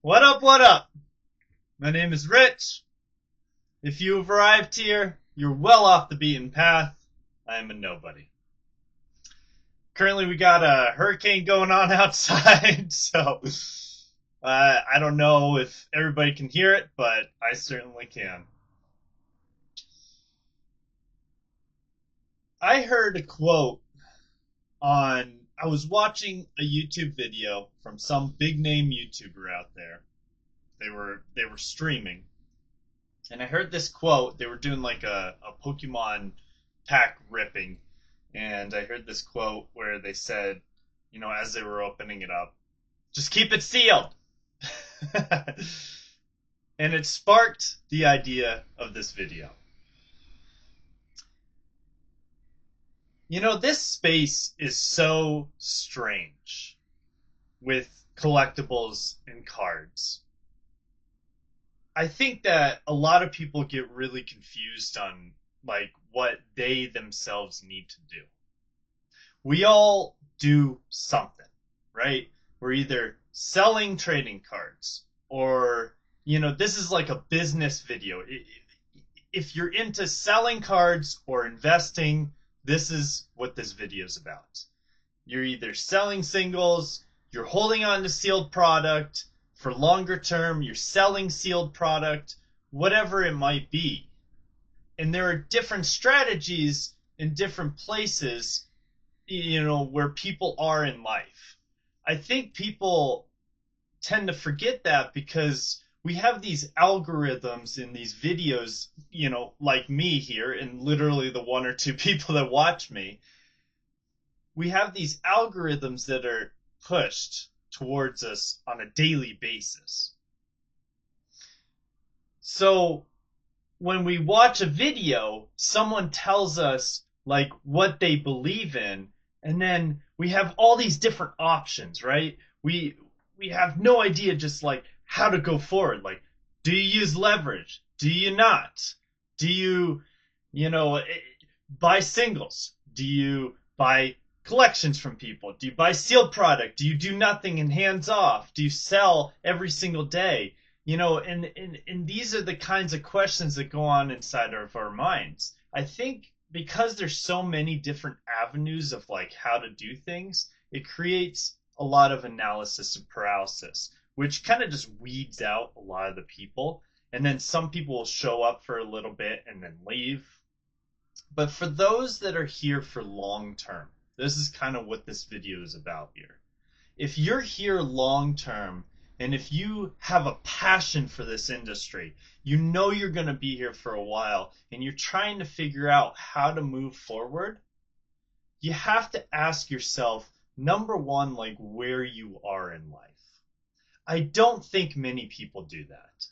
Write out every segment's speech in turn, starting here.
What up, what up? My name is Rich. If you have arrived here, you're well off the beaten path. I am a nobody. Currently, we got a hurricane going on outside, so I don't know if everybody can hear it, but I certainly can. I heard a quote I was watching a YouTube video from some big name YouTuber out there. They were streaming, and I heard this quote. They were doing like a Pokemon pack ripping, and I heard this quote where they said, as they were opening it up, just keep it sealed. And it sparked the idea of this video. This space is so strange with collectibles and cards. I think that a lot of people get really confused on like what they themselves need to do. We all do something, right? We're either selling trading cards or this is like a business video. If you're into selling cards or investing, this is what this video is about. You're either selling singles, you're holding on to sealed product for longer term, you're selling sealed product, whatever it might be. And there are different strategies in different places, where people are in life. I think people tend to forget that because we have these algorithms in these videos, like me here and literally the one or two people that watch me. We have these algorithms that are pushed towards us on a daily basis. So when we watch a video, someone tells us like what they believe in, and then we have all these different options, right? We have no idea just like how to go forward. Like, do you use leverage? Do you not? Do you, you know, buy singles? Do you buy collections from people? Do you buy sealed product? Do you do nothing and hands off? Do you sell every single day? And these are the kinds of questions that go on inside of our minds. I think because there's so many different avenues of like how to do things, it creates a lot of analysis and paralysis, which kind of just weeds out a lot of the people. And then some people will show up for a little bit and then leave. But for those that are here for long term, this is kind of what this video is about here. If you're here long term, and if you have a passion for this industry, you know you're going to be here for a while, and you're trying to figure out how to move forward, you have to ask yourself, number one, like where you are in life. I don't think many people do that.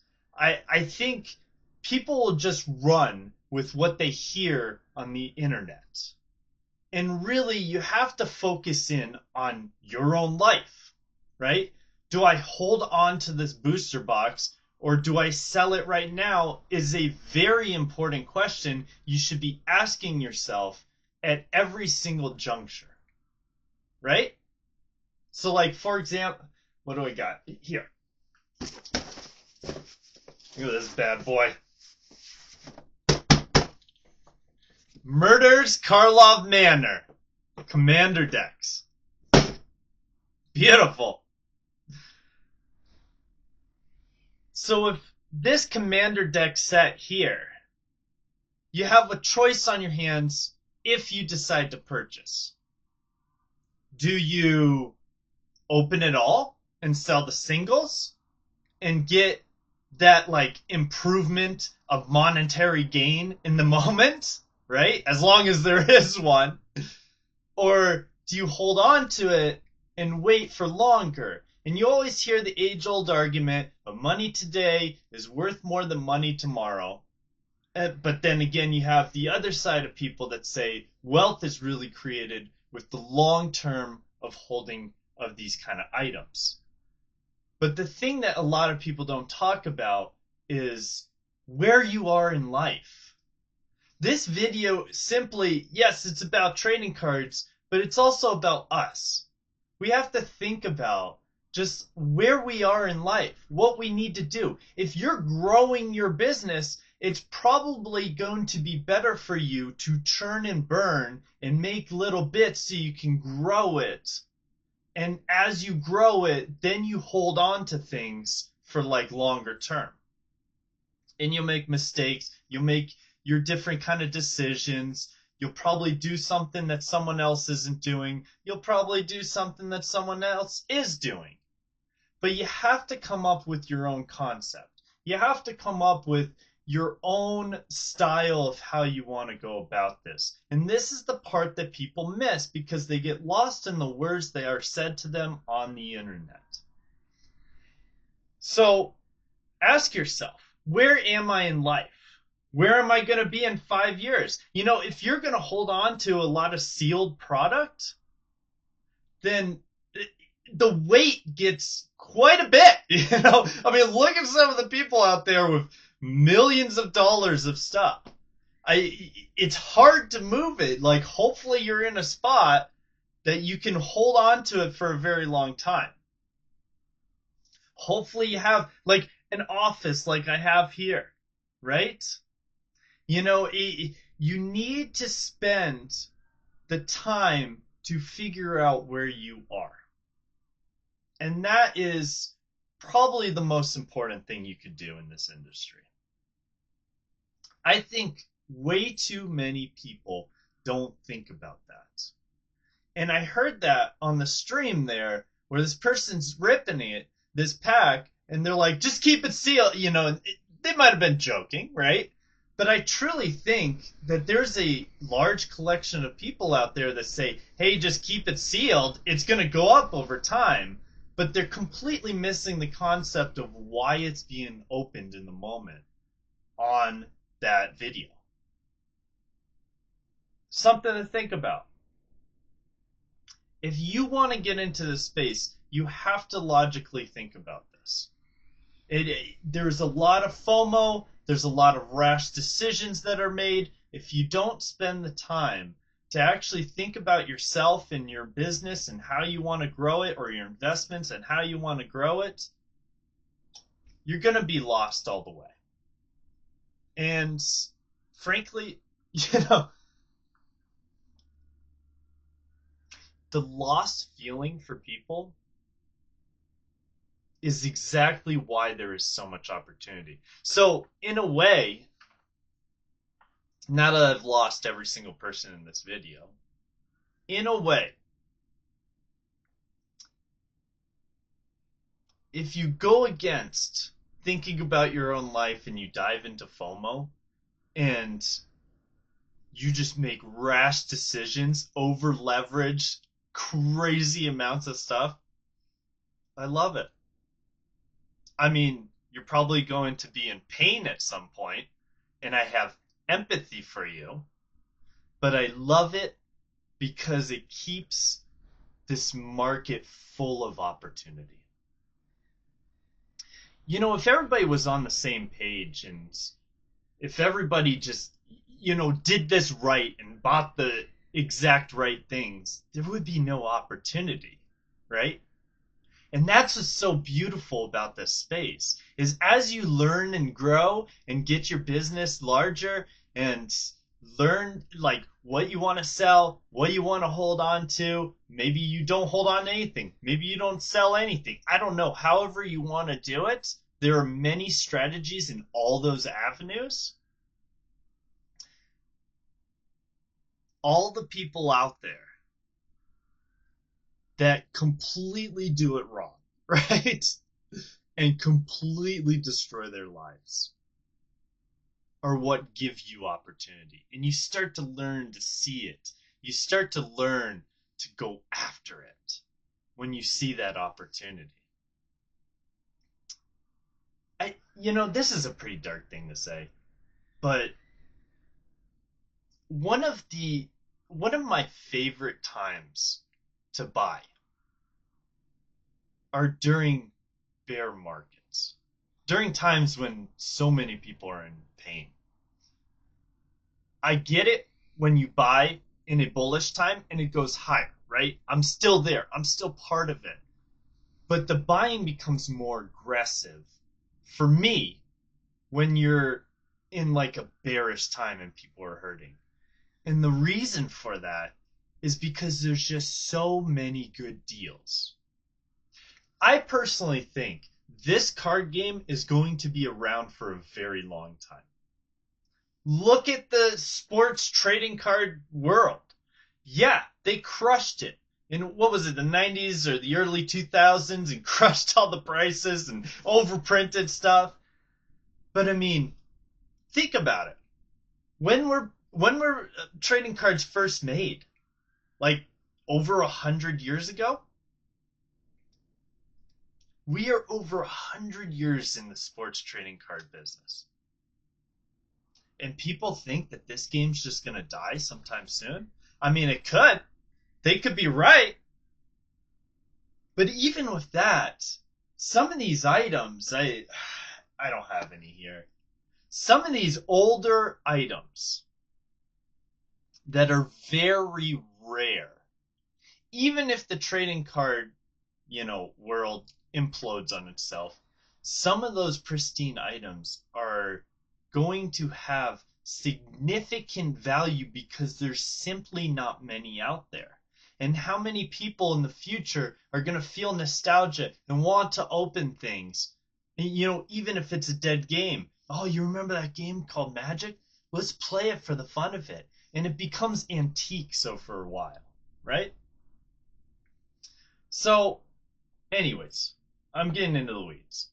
I think people will just run with what they hear on the internet. And really, you have to focus in on your own life, right? Do I hold on to this booster box or do I sell it right now is a very important question you should be asking yourself at every single juncture, right? So, like, for example, what do I got here? Look at this bad boy. Murders Karlov Manor. Commander decks. Beautiful. So if this commander deck set here, you have a choice on your hands if you decide to purchase. Do you open it all and sell the singles and get that like improvement of monetary gain in the moment, right? As long as there is one. Or do you hold on to it and wait for longer? And you always hear the age-old argument of money today is worth more than money tomorrow. But then again, you have the other side of people that say wealth is really created with the long term of holding of these kind of items. But the thing that a lot of people don't talk about is where you are in life. This video simply, yes, it's about trading cards, but it's also about us. We have to think about just where we are in life, what we need to do. If you're growing your business, it's probably going to be better for you to churn and burn and make little bits so you can grow it. And as you grow it, then you hold on to things for like longer term. And you'll make mistakes, you'll make your different kind of decisions. You'll probably do something that someone else isn't doing. You'll probably do something that someone else is doing. But you have to come up with your own concept. You have to come up with your own style of how you want to go about this. And this is the part that people miss because they get lost in the words that are said to them on the internet. So ask yourself, where am I in life? Where am I going to be in 5 years? You know, if you're going to hold on to a lot of sealed product, then the weight gets quite a bit. You know, I mean, look at some of the people out there with millions of dollars of stuff. It's hard to move it. Like, hopefully, you're in a spot that you can hold on to it for a very long time. Hopefully, you have like an office like I have here, right? You know, you need to spend the time to figure out where you are. And that is probably the most important thing you could do in this industry. I think way too many people don't think about that. And I heard that on the stream there where this person's ripping it, this pack, and they're like, just keep it sealed. You know, they might have been joking, right? But I truly think that there's a large collection of people out there that say, hey, just keep it sealed. It's going to go up over time. But they're completely missing the concept of why it's being opened in the moment on that video. Something to think about. If you want to get into this space, you have to logically think about this. There's a lot of FOMO, there's a lot of rash decisions that are made. If you don't spend the time to actually think about yourself and your business and how you want to grow it, or your investments and how you want to grow it, you're going to be lost all the way. And frankly, you know, the lost feeling for people is exactly why there is so much opportunity. So, in a way, now that I've lost every single person in this video, in a way, if you go against thinking about your own life and you dive into FOMO and you just make rash decisions, over leverage, crazy amounts of stuff, I love it. I mean, you're probably going to be in pain at some point, and I have empathy for you, but I love it because it keeps this market full of opportunity. You know, if everybody was on the same page and if everybody just, you know, did this right and bought the exact right things, there would be no opportunity, right? And that's what's so beautiful about this space is as you learn and grow and get your business larger and learn like what you want to sell, what you want to hold on to, maybe you don't hold on to anything, maybe you don't sell anything. I don't know. However you want to do it, there are many strategies in all those avenues. All the people out there that completely do it wrong, right? And completely destroy their lives are what give you opportunity. And you start to learn to see it. You start to learn to go after it when you see that opportunity. You know, this is a pretty dark thing to say, but one of my favorite times to buy are during bear markets, during times when so many people are in pain. I get it when you buy in a bullish time and it goes higher, right? I'm still there. I'm still part of it. but the buying becomes more aggressive for me when you're in like a bearish time and people are hurting. And the reason for that is because there's just so many good deals. I personally think this card game is going to be around for a very long time. Look at the sports trading card world. Yeah, they crushed it. In what was it, the 90s or the early 2000s, and crushed all the prices and overprinted stuff. But I mean, think about it. When were trading cards first made? Like over 100 years ago? We are over 100 years in the sports trading card business. And people think that this game's just going to die sometime soon. I mean, it could. They could be right. But even with that, some of these items, I don't have any here. Some of these older items that are very rare, even if the trading card, world implodes on itself, some of those pristine items are going to have significant value because there's simply not many out there. And how many people in the future are going to feel nostalgia and want to open things? Even if it's a dead game. Oh, you remember that game called Magic? Let's play it for the fun of it. And it becomes antique so for a while, right? So, anyways, I'm getting into the weeds.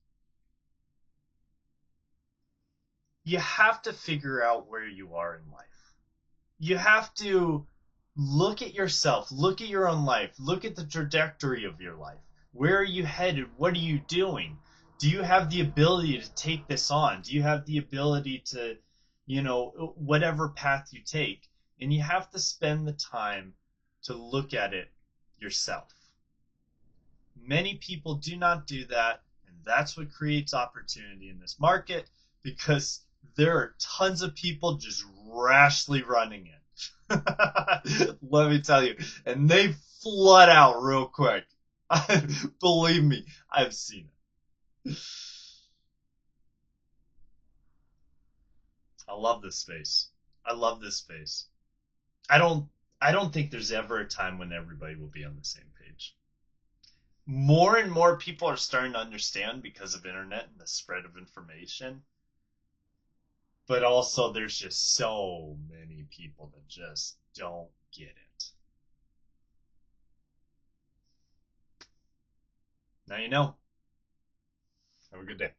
You have to figure out where you are in life. You have to look at yourself, look at your own life, look at the trajectory of your life. Where are you headed? What are you doing? Do you have the ability to take this on? Do you have the ability to, whatever path you take? And you have to spend the time to look at it yourself. Many people do not do that, and that's what creates opportunity in this market because there are tons of people just rashly running it. Let me tell you. And they flood out real quick. Believe me, I've seen it. I love this space. I love this space. I don't I don't think there's ever a time when everybody will be on the same page. More and more people are starting to understand because of internet and the spread of information, but also there's just so many people that just don't get it. Now you know. Have a good day.